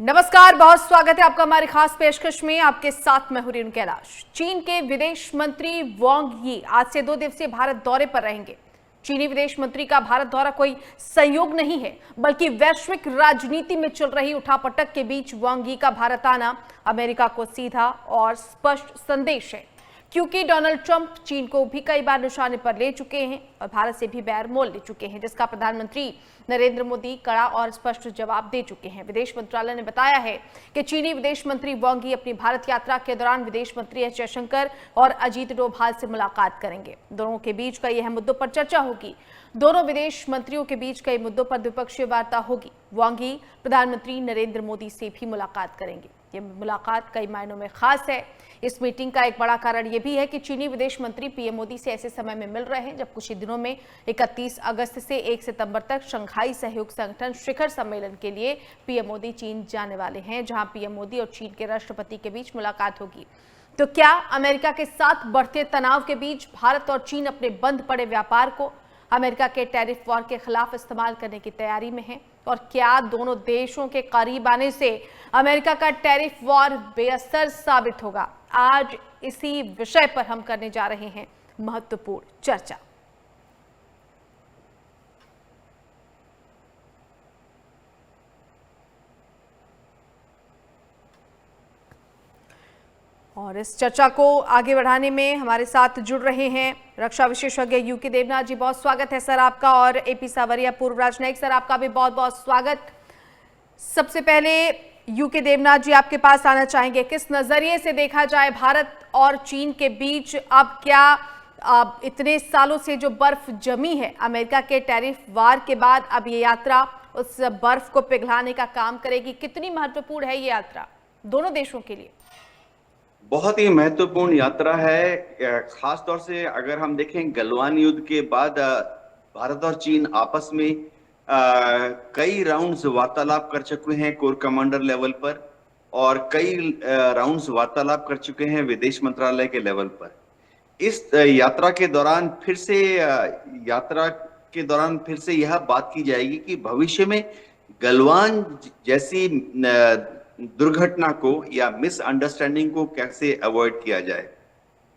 नमस्कार, बहुत स्वागत है आपका हमारी खास पेशकश में। आपके साथ मैं हूं रेणु कैलाश। चीन के विदेश मंत्री वांग यी आज से 2 दिवसीय भारत दौरे पर रहेंगे। चीनी विदेश मंत्री का भारत दौरा कोई संयोग नहीं है, बल्कि वैश्विक राजनीति में चल रही उठापटक के बीच वांग यी का भारत आना अमेरिका को सीधा और स्पष्ट संदेश है, क्योंकि डोनाल्ड ट्रंप चीन को भी कई बार निशाने पर ले चुके हैं और भारत से भी बैर मोल ले चुके हैं, जिसका प्रधानमंत्री नरेंद्र मोदी कड़ा और स्पष्ट जवाब दे चुके हैं। विदेश मंत्रालय ने बताया है कि चीनी विदेश मंत्री वांग यी अपनी भारत यात्रा के दौरान विदेश मंत्री एस जयशंकर और अजीत डोभाल से मुलाकात करेंगे। दोनों के बीच कई अहम मुद्दों पर चर्चा होगी। दोनों विदेश मंत्रियों के बीच कई मुद्दों पर द्विपक्षीय वार्ता होगी। वांग यी प्रधानमंत्री नरेंद्र मोदी से भी मुलाकात करेंगे। ये मुलाकात कई मायनों में खास है। इस मीटिंग का एक बड़ा कारण यह भी है कि चीनी विदेश मंत्री पीएम मोदी से ऐसे समय में मिल रहे हैं जब कुछ ही दिनों में 31 अगस्त से 1 सितंबर तक शंघाई सहयोग संगठन शिखर सम्मेलन के लिए पीएम मोदी चीन जाने वाले हैं, जहां पीएम मोदी और चीन के राष्ट्रपति के बीच मुलाकात होगी। तो क्या अमेरिका के साथ बढ़ते तनाव के बीच भारत और चीन अपने बंद पड़े व्यापार को अमेरिका के टैरिफ वॉर के खिलाफ इस्तेमाल करने की तैयारी में है? और क्या दोनों देशों के करीब आने से अमेरिका का टैरिफ वॉर बेअसर साबित होगा? आज इसी विषय पर हम करने जा रहे हैं महत्वपूर्ण चर्चा। और इस चर्चा को आगे बढ़ाने में हमारे साथ जुड़ रहे हैं रक्षा विशेषज्ञ यूके देवनाथ जी। बहुत स्वागत है सर आपका। और एपी सावरिया, पूर्व राजनयिक, सर आपका भी बहुत बहुत स्वागत। सबसे पहले यूके देवनाथ जी आपके पास आना चाहेंगे। किस नजरिए से देखा जाए भारत और चीन के बीच अब क्या इतने सालों से जो बर्फ जमी है अमेरिका के टैरिफ वार के बाद, अब ये यात्रा उस बर्फ को पिघलाने का काम करेगी? कितनी महत्वपूर्ण है ये यात्रा दोनों देशों के लिए? बहुत ही महत्वपूर्ण यात्रा है। खास तौर से अगर हम देखें, गलवान युद्ध के बाद भारत और चीन आपस में कई राउंड्स वार्तालाप कर चुके हैं कोर कमांडर लेवल पर, और कई राउंड्स वार्तालाप कर चुके हैं विदेश मंत्रालय के लेवल पर। इस यात्रा के दौरान फिर से यह बात की जाएगी कि भविष्य में गलवान जैसी दुर्घटना को या मिसअंडरस्टैंडिंग को कैसे अवॉइड किया जाए।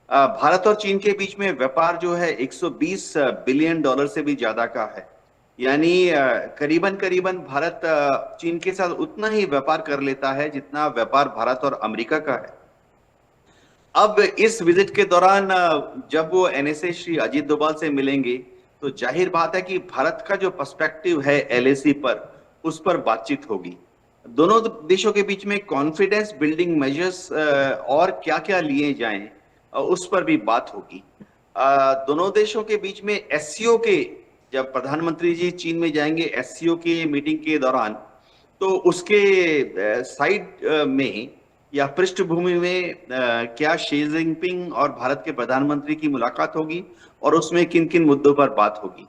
भारत और चीन के बीच में व्यापार जो है 120 बिलियन डॉलर से भी ज्यादा का है, यानी करीबन भारत चीन के साथ उतना ही व्यापार कर लेता है जितना व्यापार भारत और अमेरिका का है। अब इस विजिट के दौरान जब वो एनएसए श्री अजीत डोभाल से मिलेंगे तो जाहिर बात है कि भारत का जो पर्सपेक्टिव है एलएसी पर, उस पर बातचीत होगी। दोनों देशों के बीच में कॉन्फिडेंस बिल्डिंग मेजर्स और क्या क्या लिए जाएं, उस पर भी बात होगी। दोनों देशों के बीच में एससीओ के, जब प्रधानमंत्री जी चीन में जाएंगे एससीओ की मीटिंग के दौरान, तो उसके साइड में या पृष्ठभूमि में क्या शी जिनपिंग और भारत के प्रधानमंत्री की मुलाकात होगी और उसमें किन किन मुद्दों पर बात होगी।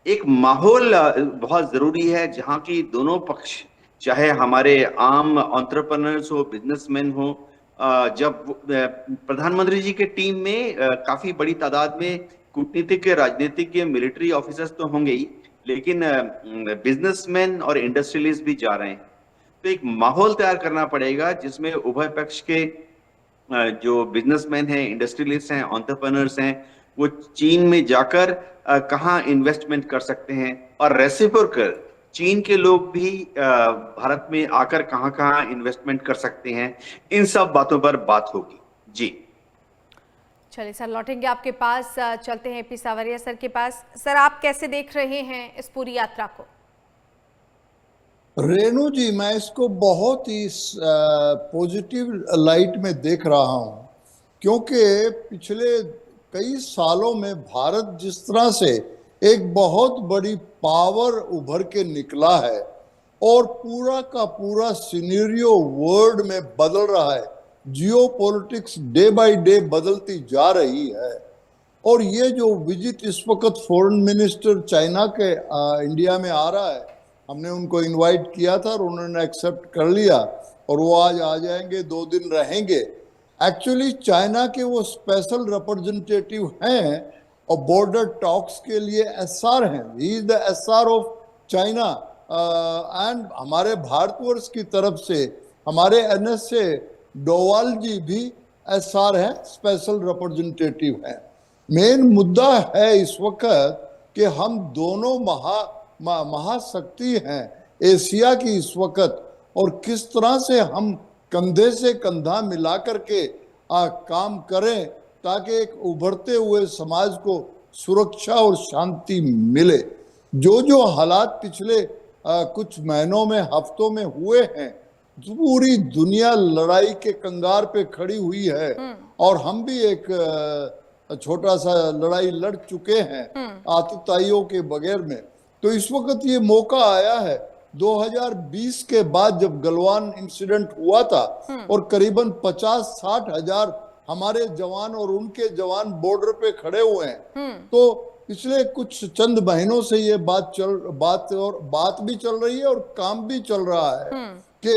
एक माहौल बहुत जरूरी है जहां की दोनों पक्ष, चाहे हमारे आम एंटरप्रेन्योर्स हो, बिजनेसमैन हो, जब प्रधानमंत्री जी के टीम में काफी बड़ी तादाद में कूटनीतिक, राजनीतिक, मिलिट्री ऑफिसर्स तो होंगे ही, लेकिन बिजनेसमैन और इंडस्ट्रियलिस्ट भी जा रहे हैं। तो एक माहौल तैयार करना पड़ेगा जिसमें उभय पक्ष के जो बिजनेसमैन हैं, इंडस्ट्रियलिस्ट हैं, एंटरप्रेन्योर्स हैं, वो चीन में जाकर कहाँ इन्वेस्टमेंट कर सकते हैं, और रेसिप्रोकल चीन के लोग भी भारत में आकर कहां कहां इन्वेस्टमेंट कर सकते हैं। इन सब बातों पर बात होगी। जी चलिए सर, लौटेंगे आपके पास। चलते हैं एपी सावरिया सर के पास। सर, आप कैसे देख रहे हैं इस पूरी यात्रा को? रेणु जी, मैं इसको बहुत ही पॉजिटिव लाइट में देख रहा हूं, क्योंकि पिछले कई सालों में भारत जिस तरह से एक बहुत बड़ी पावर उभर के निकला है और पूरा का पूरा सिनेरियो वर्ल्ड में बदल रहा है, जियो पॉलिटिक्स डे बाय डे बदलती जा रही है। और ये जो विजिट इस वक्त फॉरेन मिनिस्टर चाइना के इंडिया में आ रहा है, हमने उनको इनवाइट किया था और उन्होंने एक्सेप्ट कर लिया और वो आज आ जाएंगे, 2 दिन रहेंगे। एक्चुअली चाइना के वो स्पेशल रिप्रेजेंटेटिव हैं और बॉर्डर टॉक्स के लिए एसआर हैं। He is the SR of China and हमारे भारतवर्ष की तरफ से हमारे NSA डोवाल जी भी SR है, स्पेशल रिप्रेजेंटेटिव है। मेन मुद्दा है इस वक्त कि हम दोनों महाशक्ति हैं एशिया की इस वक्त, और किस तरह से हम कंधे से कंधा मिला करके काम करें ताकि एक उभरते हुए समाज को सुरक्षा और शांति मिले। जो जो हालात पिछले कुछ महीनों में, हफ्तों में हुए हैं, पूरी दुनिया लड़ाई के कंगार पे खड़ी हुई है, और हम भी एक छोटा सा लड़ाई लड़ चुके हैं आतताइयों के बगैर में। तो इस वक्त ये मौका आया है 2020 के बाद, जब गलवान इंसिडेंट हुआ था और करीबन 50-60 हजार हमारे जवान और उनके जवान बॉर्डर पे खड़े हुए हैं, तो पिछले कुछ चंद महीनों से ये बात भी चल रही है और काम भी चल रहा है कि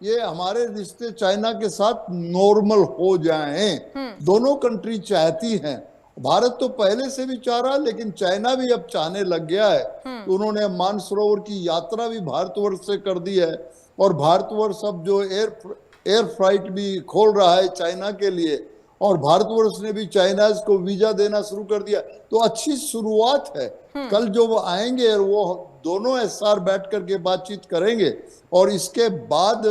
ये हमारे रिश्ते चाइना के साथ नॉर्मल हो जाएं। दोनों कंट्री चाहती हैं। भारत तो पहले से भी चाह रहा है, लेकिन चाइना भी अब चाहने लग गया है। तो उन्होंने मानसरोवर की यात्रा भी भारतवर्ष से कर दी है, और भारतवर्ष अब जो एयर फ्लाइट भी खोल रहा है चाइना के लिए, और भारतवर्ष ने भी चाइनाज को वीजा देना शुरू कर दिया। तो अच्छी शुरुआत है। कल जो वो आएंगे वो दोनों SR बैठ करके बातचीत करेंगे, और इसके बाद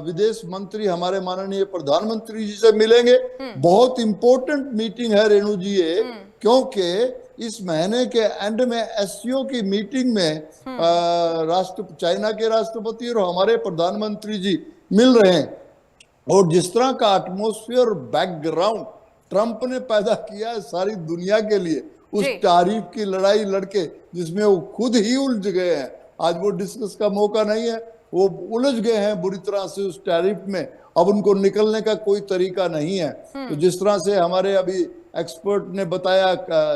विदेश मंत्री हमारे माननीय प्रधानमंत्री जी से मिलेंगे। बहुत इंपॉर्टेंट मीटिंग है रेणु जी ये, क्योंकि इस महीने के एंड में SCO की मीटिंग में चाइना के राष्ट्रपति और हमारे प्रधानमंत्री जी मिल रहे हैं। और जिस तरह का एटमॉस्फेयर बैकग्राउंड ट्रंप ने पैदा किया है सारी दुनिया के लिए, उस तारीफ की लड़ाई लड़के जिसमें वो खुद ही उलझ गए हैं, आज वो डिस्कस का मौका नहीं है, वो उलझ गए हैं बुरी तरह से उस टैरिफ में। अब उनको निकलने का कोई तरीका नहीं है। तो जिस तरह से हमारे अभी एक्सपर्ट ने बताया,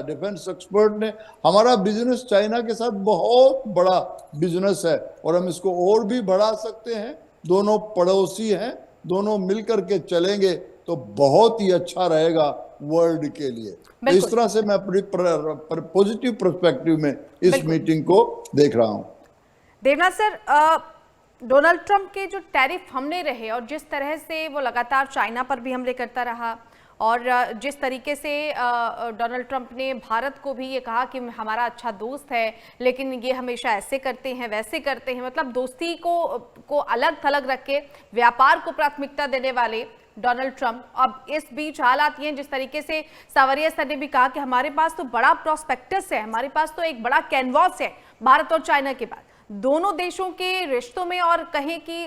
डिफेंस एक्सपर्ट ने, हमारा बिजनेस चाइना के साथ बहुत बड़ा बिजनेस है, और हम इसको और भी बढ़ा सकते हैं। दोनों पड़ोसी हैं, दोनों मिलकर के चलेंगे तो बहुत ही अच्छा रहेगा वर्ल्ड के लिए। तो इस तरह से मैं अपनी पॉजिटिव पर्सपेक्टिव में इस मीटिंग को देख रहा हूं। देवनाथ सर, डोनाल्ड ट्रंप के जो टैरिफ हमले रहे और जिस तरह से वो लगातार चाइना पर भी हमले करता रहा, और जिस तरीके से डोनाल्ड ट्रंप ने भारत को भी ये कहा कि हमारा अच्छा दोस्त है, लेकिन ये हमेशा ऐसे करते हैं वैसे करते हैं, मतलब दोस्ती को अलग थलग रख के व्यापार को प्राथमिकता देने वाले डोनाल्ड ट्रंप। अब इस बीच हालात ये जिस तरीके से सावरिया सर ने भी कहा कि हमारे पास तो बड़ा प्रोस्पेक्टस है, हमारे पास तो एक बड़ा कैनवास है भारत और चाइना के बाद दोनों देशों के रिश्तों में, और कहें कि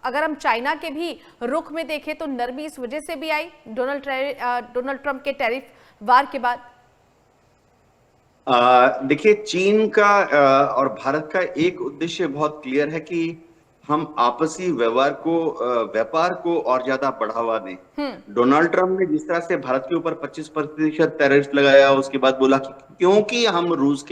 अगर हम चाइना के भी रुख में देखें तो नरमी इस वजह से भी आई डोनाल्ड ट्रंप के टैरिफ वार के बाद। देखिए, चीन का और भारत का एक उद्देश्य बहुत क्लियर है कि हम आपसी व्यापार को और ज्यादा बढ़ावा दें। डोनाल्ड ट्रंप ने जिस तरह से भारत के ऊपर 25% टैरिफ लगाया, उसके बाद बोला कि क्योंकि हम रूस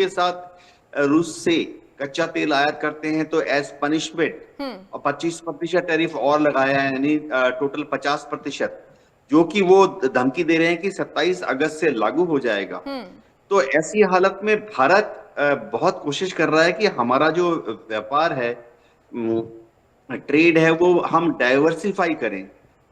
से कच्चा तेल आयात करते हैं तो एज पनिशमेंट और 25% टैरिफ और लगाया है, यानी टोटल 50%, जो कि वो धमकी दे रहे हैं कि 27 अगस्त से लागू हो जाएगा। तो ऐसी हालत में भारत बहुत कोशिश कर रहा है कि हमारा जो व्यापार है, ट्रेड है, वो हम डाइवर्सिफाई करें।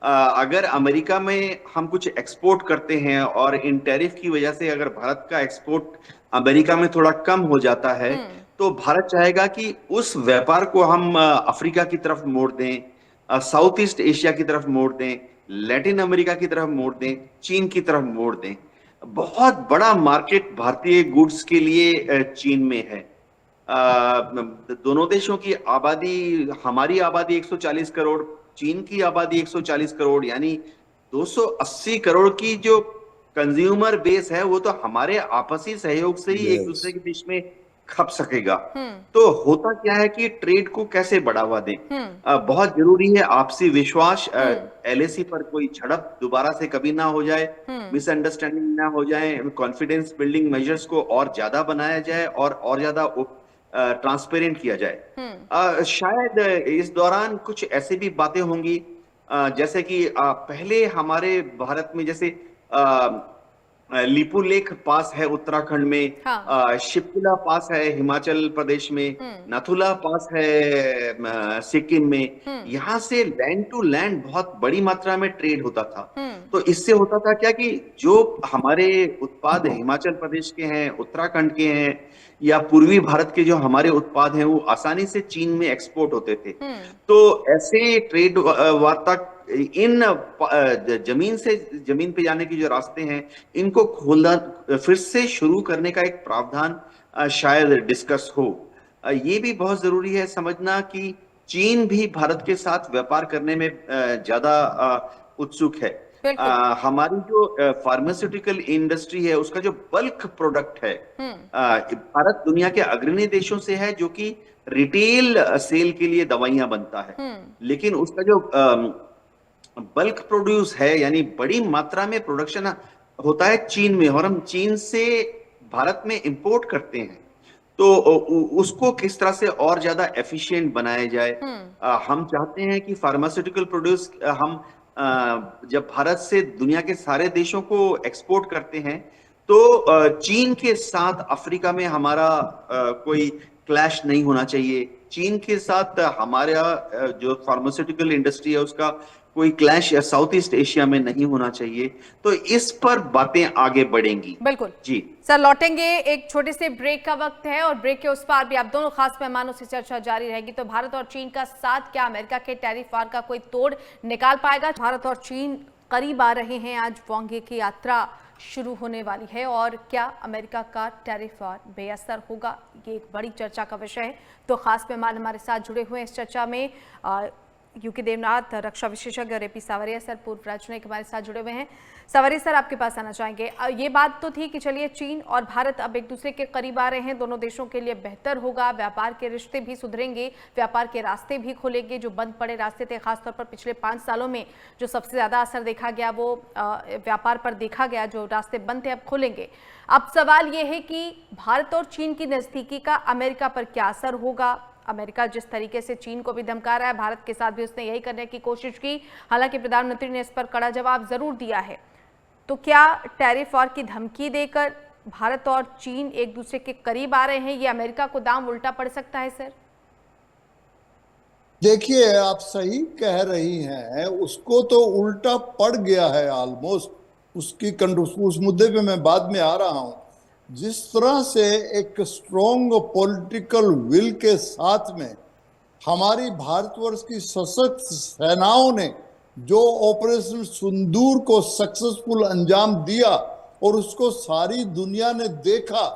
अगर अमेरिका में हम कुछ एक्सपोर्ट करते हैं और इन टैरिफ की वजह से अगर भारत का एक्सपोर्ट अमेरिका में थोड़ा कम हो जाता है, तो भारत चाहेगा कि उस व्यापार को हम अफ्रीका की तरफ मोड़ दें, साउथ ईस्ट एशिया की तरफ मोड़ दें, लैटिन अमेरिका की तरफ मोड़ दें, चीन की तरफ मोड़ दें। बहुत बड़ा मार्केट भारतीय गुड्स के लिए चीन में है। दोनों देशों की आबादी, हमारी आबादी 140 करोड़, चीन की आबादी 140 करोड़, यानी 280 करोड़ की जो कंज्यूमर बेस है, वो तो हमारे आपसी सहयोग से ही एक दूसरे के बीच में खप सकेगा। तो होता क्या है कि ट्रेड को कैसे बढ़ावा दें, बहुत जरूरी है आपसी विश्वास। LAC पर कोई झड़प दोबारा से कभी ना हो जाए, मिसअंडरस्टैंडिंग ना हो जाए, कॉन्फिडेंस बिल्डिंग मेजर्स को और ज्यादा बनाया जाए और ज्यादा ट्रांसपेरेंट किया जाए। शायद इस दौरान कुछ ऐसी भी बातें होंगी, जैसे कि पहले हमारे भारत में जैसे लिपू लेख पास है उत्तराखंड में, हाँ। शिप्कुला पास है हिमाचल प्रदेश में, नथुला पास है सिक्किम में। हम्म। यहाँ से लैंड टू लैंड बहुत बड़ी मात्रा में ट्रेड होता था। हम्म। तो इससे होता था क्या कि जो हमारे उत्पाद हिमाचल प्रदेश के हैं, उत्तराखंड के हैं, या पूर्वी भारत के जो हमारे उत्पाद हैं, वो आसानी से चीन में एक्सपोर्ट होते थे। हम्म। तो ऐसे ट्रेड वार्ता इन जमीन पे जाने की जो रास्ते हैं, इनको खोलना, फिर से शुरू करने का एक प्रावधान शायद डिस्कस हो। ये भी बहुत जरूरी है समझना कि चीन भी भारत के साथ व्यापार करने में ज्यादा उत्सुक है। बिल्कुल। हमारी जो फार्मास्यूटिकल इंडस्ट्री है, उसका जो बल्क प्रोडक्ट है, भारत दुनिया के अग्रणी देशों से है जो कि रिटेल सेल के लिए दवाइयां बनता है। लेकिन उसका जो बल्क प्रोड्यूस है, यानी बड़ी मात्रा में प्रोडक्शन होता है चीन में, और हम चीन से भारत में इंपोर्ट करते हैं। तो उसको किस तरह से और ज्यादा एफिशिएंट बनाया जाए। हम चाहते हैं कि फार्मास्यूटिकल प्रोड्यूस हम जब भारत से दुनिया के सारे देशों को एक्सपोर्ट करते हैं, तो चीन के साथ अफ्रीका में हमारा कोई क्लैश नहीं होना चाहिए। चीन के साथ हमारा जो फार्मास्यूटिकल इंडस्ट्री है, उसका कोई क्लैश या साउथ ईस्ट एशिया में नहीं होना चाहिए। तो इस पर बातें आगे बढ़ेंगी। बिल्कुल जी सर, लौटेंगे। एक छोटे से ब्रेक का वक्त है और ब्रेक के उस पार भी आप दोनों खास मेहमानों से चर्चा जारी रहेगी। तो भारत और चीन का साथ क्या अमेरिका के टैरिफ वार का कोई तोड़ निकाल पाएगा? भारत और चीन करीब आ रहे हैं, आज वांग यी की यात्रा शुरू होने वाली है, और क्या अमेरिका का टैरिफ वार बेअसर होगा? ये एक बड़ी चर्चा का विषय है। तो खास मेहमान हमारे साथ जुड़े हुए हैं इस चर्चा में। यूके देवनाथ, रक्षा विशेषज्ञ, और एपी सावरिया सर, पूर्व राजनयिक, हमारे साथ जुड़े हुए हैं। सावरिया सर, आपके पास आना चाहेंगे। ये बात तो थी कि चलिए चीन और भारत अब एक दूसरे के करीब आ रहे हैं, दोनों देशों के लिए बेहतर होगा, व्यापार के रिश्ते भी सुधरेंगे, व्यापार के रास्ते भी खुलेंगे। जो बंद पड़े रास्ते थे, खासतौर पर पिछले 5 सालों में जो सबसे ज्यादा असर देखा गया वो व्यापार पर देखा गया, जो रास्ते बंद थे अब खुलेंगे। अब सवाल ये है कि भारत और चीन की नजदीकी का अमेरिका पर क्या असर होगा? अमेरिका जिस तरीके से चीन को भी धमका रहा है, भारत के साथ भी उसने यही करने की कोशिश की, हालांकि प्रधानमंत्री ने इस पर कड़ा जवाब जरूर दिया है। तो क्या टैरिफ वॉर की धमकी देकर भारत और चीन एक दूसरे के करीब आ रहे हैं? ये अमेरिका को दांव उल्टा पड़ सकता है सर? देखिए, आप सही कह रही हैं, उसको तो उल्टा पड़ गया है ऑलमोस्ट। उस मुद्दे पे मैं बाद में आ रहा हूं। जिस तरह से एक स्ट्रॉन्ग पॉलिटिकल विल के साथ में हमारी भारतवर्ष की सशक्त सेनाओं ने जो ऑपरेशन सिंदूर को सक्सेसफुल अंजाम दिया, और उसको सारी दुनिया ने देखा,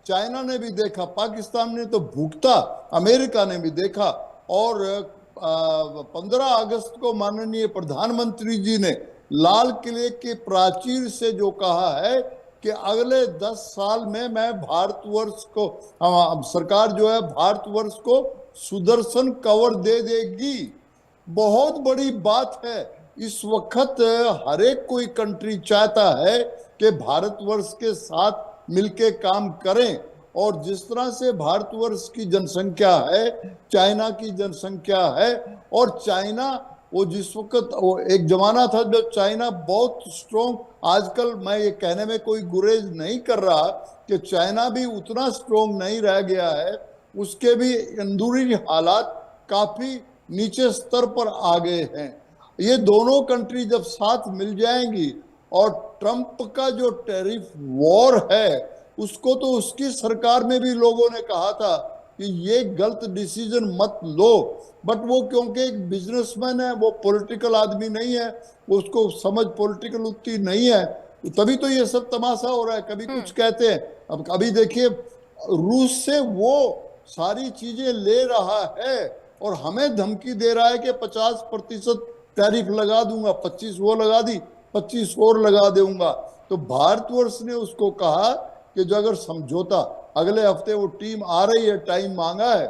चाइना ने भी देखा, पाकिस्तान ने तो भुगता, अमेरिका ने भी देखा। और 15 अगस्त को माननीय प्रधानमंत्री जी ने लाल किले के प्राचीर से जो कहा है कि अगले 10 साल में मैं भारतवर्ष को, सरकार जो है भारतवर्ष को सुदर्शन कवर दे देगी, बहुत बड़ी बात है। इस वक्त हर एक कोई कंट्री चाहता है कि भारतवर्ष के साथ मिलके काम करें। और जिस तरह से भारतवर्ष की जनसंख्या है, चाइना की जनसंख्या है, और चाइना वो जिस वक्त, वो एक जमाना था जब चाइना बहुत स्ट्रॉन्ग, आजकल मैं ये कहने में कोई गुरेज नहीं कर रहा कि चाइना भी उतना स्ट्रॉन्ग नहीं रह गया है, उसके भी अंदरूनी हालात काफी नीचे स्तर पर आ गए हैं। ये दोनों कंट्री जब साथ मिल जाएंगी, और ट्रंप का जो टैरिफ वॉर है उसको तो उसकी सरकार में भी लोगों ने कहा था कि ये गलत डिसीजन मत लो, बट वो क्योंकि एक बिजनेसमैन है, वो पॉलिटिकल आदमी नहीं है, उसको समझ पॉलिटिकल उतनी नहीं है, तभी तो ये सब तमाशा हो रहा है। कभी कुछ कहते हैं, अब अभी देखिए रूस से वो सारी चीजें ले रहा है और हमें धमकी दे रहा है कि 50% टैरिफ लगा दूंगा, 25 वो लगा दी, 25 और लगा दूंगा। तो भारतवर्ष ने उसको कहा कि जो अगर समझौता, अगले हफ्ते वो टीम आ रही है, टाइम मांगा है,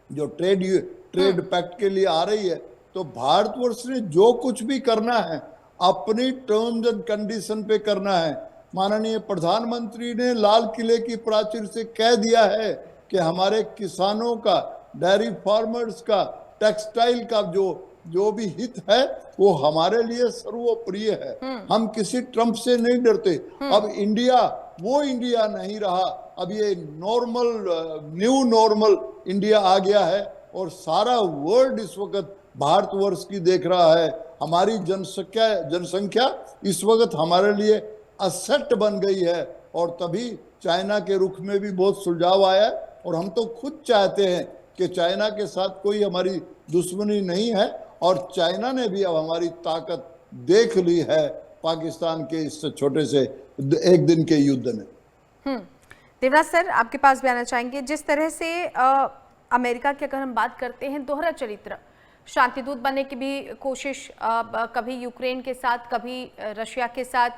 जो ट्रेड पैक्ट के लिए आ रही है, तो भारतवर्ष ने जो कुछ भी करना है अपनी टर्म्स एंड कंडीशन पे करना है। माननीय प्रधानमंत्री ने लाल किले की प्राचीर से कह दिया है कि हमारे किसानों का, डेयरी फार्मर्स का, टेक्सटाइल का जो जो भी हित है वो हमारे लिए सर्वप्रिय है। हम किसी ट्रंप से नहीं डरते। अब इंडिया वो इंडिया नहीं रहा, अब ये नॉर्मल न्यू नॉर्मल इंडिया आ गया है और सारा वर्ल्ड इस वक्त भारतवर्ष की देख रहा है। हमारी जनसंख्या इस वक्त हमारे लिए असेट बन गई है और तभी चाइना के रुख में भी बहुत सुलझाव आया और हम तो खुद चाहते हैं कि चाइना के साथ कोई हमारी दुश्मनी नहीं है और चाइना ने भी अब हमारी ताकत देख ली है पाकिस्तान के इस छोटे से एक दिन के युद्ध में। देवराज सर, आपके पास भी आना चाहेंगे। जिस तरह से अमेरिका की अगर हम बात करते हैं, दोहरा चरित्र, शांतिदूत बनने की भी कोशिश, कभी यूक्रेन के साथ, कभी रशिया के साथ,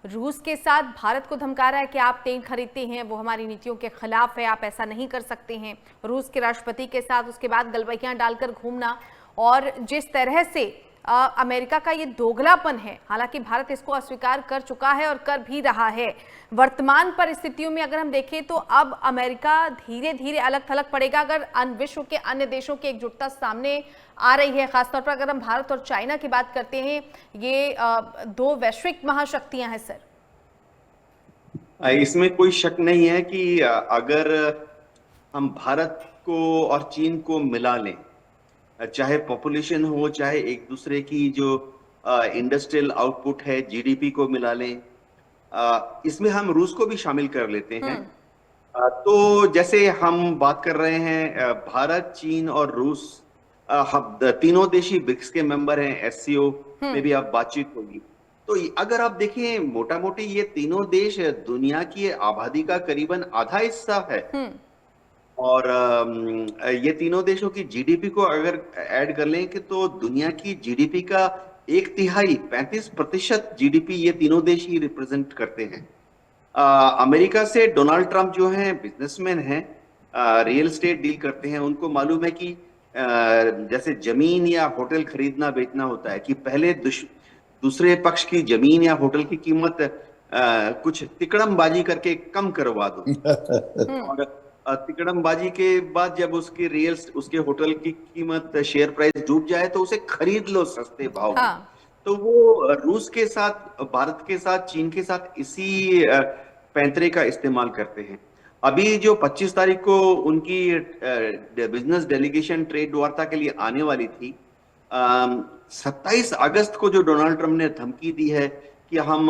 रूस के साथ भारत को धमका रहा है कि आप तेल खरीदते हैं वो हमारी नीतियों के खिलाफ है, आप ऐसा नहीं कर सकते हैं। रूस के राष्ट्रपति के साथ उसके बाद गलबैयां डालकर घूमना, और जिस तरह से अमेरिका का ये दोगलापन है, हालांकि भारत इसको अस्वीकार कर चुका है और कर भी रहा है। वर्तमान परिस्थितियों में अगर हम देखें तो अब अमेरिका धीरे धीरे अलग थलग पड़ेगा अगर विश्व के अन्य देशों की एकजुटता सामने आ रही है। खासतौर पर अगर हम भारत और चाइना की बात करते हैं, ये दो वैश्विक महाशक्तियां हैं सर। इसमें कोई शक नहीं है कि अगर हम भारत को और चीन को मिला लें, चाहे पॉपुलेशन हो, चाहे एक दूसरे की जो इंडस्ट्रियल आउटपुट है, जीडीपी को मिला लें, इसमें हम रूस को भी शामिल कर लेते हैं, तो जैसे हम बात कर रहे हैं भारत, चीन और रूस, तीनों देश ही ब्रिक्स के मेंबर हैं, एससीओ में भी अब बातचीत होगी। तो अगर आप देखें मोटा मोटी ये तीनों देश दुनिया की आबादी का करीबन आधा हिस्सा है और ये तीनों देशों की जीडीपी को अगर ऐड कर लें कि तो दुनिया की जीडीपी का 1/3 35% जीडीपी ये तीनों देश ही रिप्रेजेंट करते हैं। अमेरिका से डोनाल्ड ट्रंप जो हैं बिजनेसमैन हैं, रियल एस्टेट डील करते हैं, उनको मालूम है कि जैसे जमीन या होटल खरीदना बेचना होता है कि पहले दूसरे पक्ष की जमीन या होटल की कीमत कुछ तिकड़मबाजी करके कम करवा दो और तिकड़मबाजी के बाद जब उसके होटल की कीमत, शेयर प्राइस डूब जाए तो उसे खरीद लो सस्ते भाव में। तो वो रूस के साथ, भारत के साथ, चीन के साथ इसी पैंतरे का इस्तेमाल करते हैं। अभी जो 25 तारीख को उनकी बिजनेस डेलीगेशन ट्रेड वार्ता के लिए आने वाली थी, 27 अगस्त को जो डोनाल्ड ट्रंप ने धमकी दी है कि हम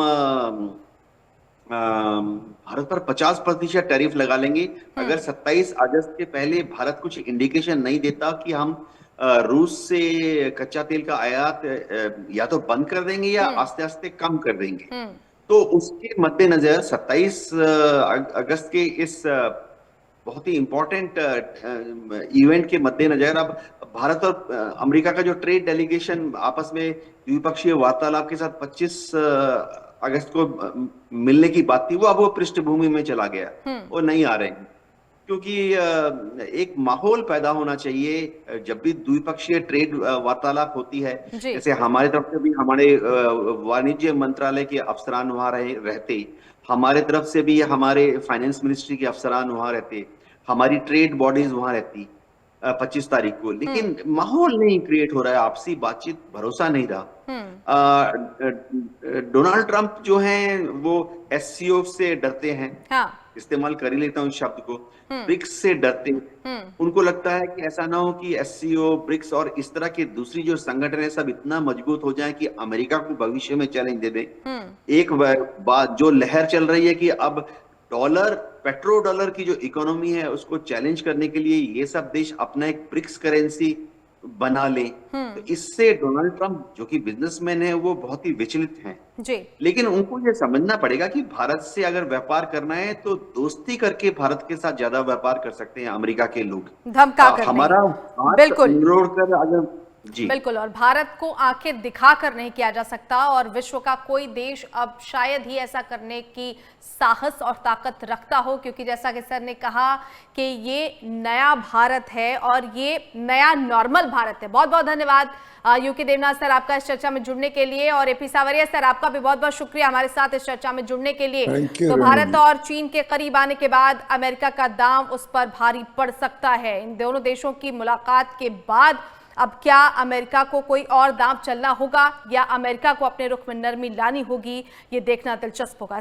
भारत पर 50% टैरिफ लगा लेंगे अगर 27 अगस्त के पहले भारत कुछ इंडिकेशन नहीं देता कि हम रूस से कच्चा तेल का आयात या तो बंद कर देंगे या आस्ते आस्ते कम कर देंगे। तो उसके मद्देनजर 27 अगस्त के इस बहुत ही इंपॉर्टेंट इवेंट के मद्देनजर अब भारत और अमेरिका का जो ट्रेड डेलीगेशन आपस में द्विपक्षीय वार्तालाप के साथ 25 अगस्त को मिलने की बात थी, वो अब वो पृष्ठभूमि में चला गया, वो नहीं आ रहे हैं क्योंकि एक माहौल पैदा होना चाहिए। जब भी द्विपक्षीय ट्रेड वार्तालाप होती है, जैसे हमारे तरफ से भी हमारे वाणिज्य मंत्रालय के अफसरान वहां रहते, हमारे तरफ से भी हमारे फाइनेंस मिनिस्ट्री के अफसरान वहां रहते, हमारी ट्रेड बॉडीज वहां रहती 25 तारीख को, लेकिन माहौल नहीं क्रिएट हो रहा है, आपसी बातचीत, भरोसा नहीं रहा। डोनाल्ड ट्रंप जो हैं वो एससीओ से डरते हैं, इस्तेमाल कर ही लेता हूँ इस शब्द को, ब्रिक्स से डरते हैं। उनको लगता है कि ऐसा ना हो कि एससीओ, ब्रिक्स और इस तरह के दूसरी जो संगठन है सब इतना मजबूत हो जाए कि अमेरिका को भविष्य में चैलेंज दे दें। एक बात जो लहर चल रही है कि अब डॉलर, पेट्रो डॉलर की जो इकोनॉमी है उसको चैलेंज करने के लिए ये सब देश अपना एक ब्रिक्स करेंसी बना ले, तो इससे डोनाल्ड ट्रंप जो कि बिजनेसमैन है वो बहुत ही विचलित हैं जी। लेकिन उनको ये समझना पड़ेगा कि भारत से अगर व्यापार करना है तो दोस्ती करके भारत के साथ ज्यादा व्यापार कर सकते हैं अमेरिका के लोग, धमका कर हमारा बिल्कुल अनुरोध कर अगर जी बिल्कुल, और भारत को आंखें दिखाकर नहीं किया जा सकता और विश्व का कोई देश अब शायद ही ऐसा करने की साहस और ताकत रखता हो, क्योंकि जैसा कि सर ने कहा कि ये नया भारत है और ये नया नॉर्मल भारत है। बहुत बहुत धन्यवाद यूके देवनाथ सर आपका इस चर्चा में जुड़ने के लिए, और एपी सावरिया सर आपका भी बहुत बहुत शुक्रिया हमारे साथ इस चर्चा में जुड़ने के लिए। तो भारत और चीन के करीब आने के बाद अमेरिका का दांव उस पर भारी पड़ सकता है। इन दोनों देशों की मुलाकात के बाद अब क्या अमेरिका को कोई और दांव चलना होगा या अमेरिका को अपने रुख में नरमी लानी होगी, ये देखना दिलचस्प होगा।